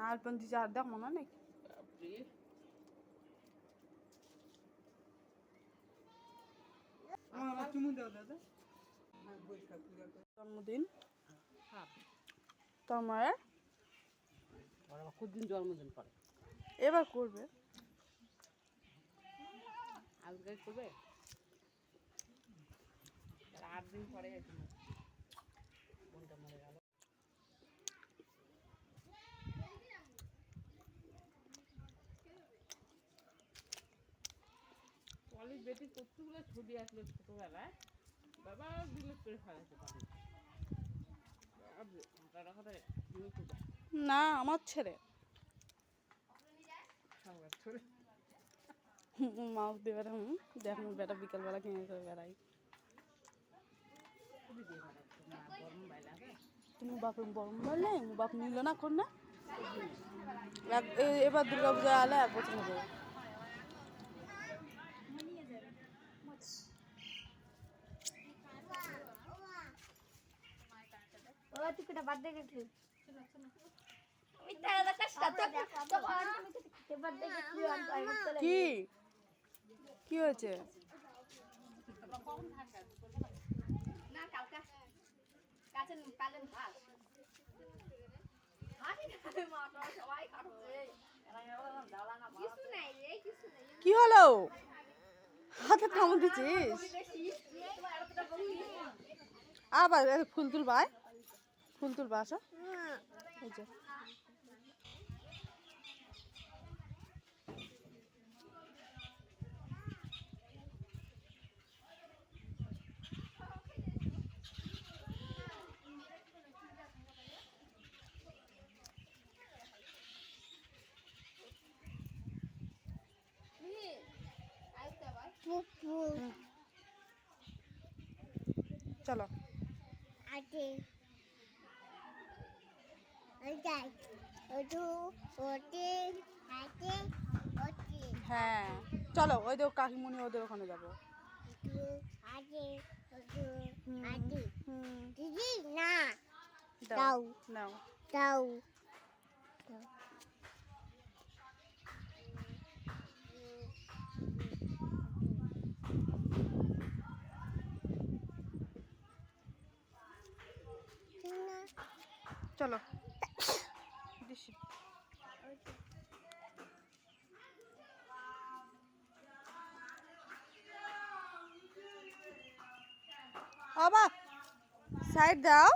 আর পঞ্চি চার দেখ মনে নেই জন্মদিন তোর মায়ের খুদিন জন্মদিন করে এবার করবে আজকে করবে 8 দিন পরে বোনটা মরে গেল পলিশ বেটি কতগুলো ছবি আসলো ছোটবেলায় বাবা ডিলিট করে ফেলাতে পারে না আমার ছেড়ে মাউস দিয়ে বেড়া দেখ বেটা বিকালবেলা কিনে করে বেড়াই তুমি বাপের বড় মোবাইল নেই বাপ নিল না কোন না এবার দুর্গা পূজা আলে 1 বছর হবে কি কি হয়েছে কি হলো হাতে কামড় দিছিস আবার ফুল তুলবা আসো এই যে চলো হ্যাঁ চলো ওই দেখো কাকিমুনি ওদের ওখানে যাবো দাও নাও দাও চলো দিছি বাবা সাইড দাও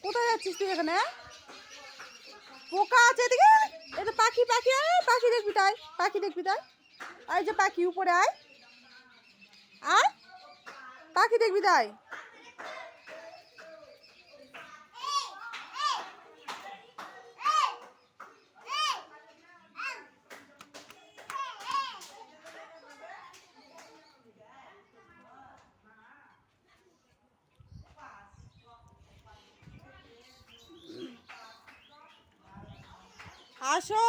কোথায় যাচ্ছিস তুই এখানে পোকা আছে এদিকে এটা পাখি পাখি দেখবি তাই এই যে পাখি উপরে আয় পাখি দেখবি তাই আসো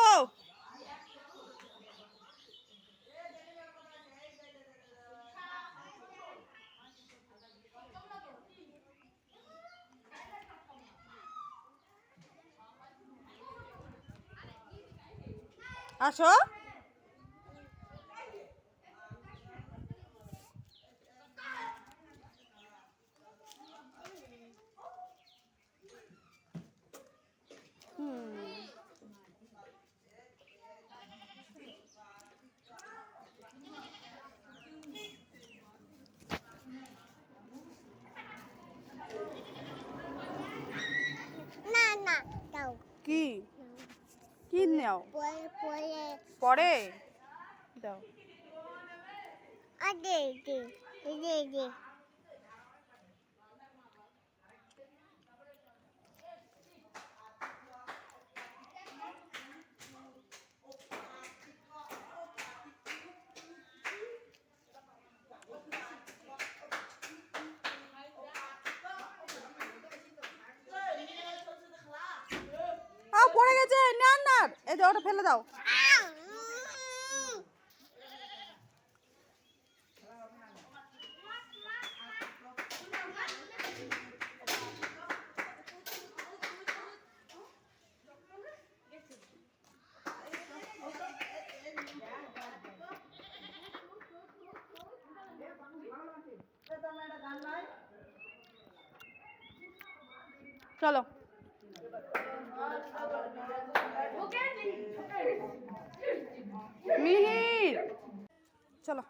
আসো কি কি নাও পরে দাও পড়ে গেছে না এই যে ওটা ফেলে দাও চলো মিহির চলো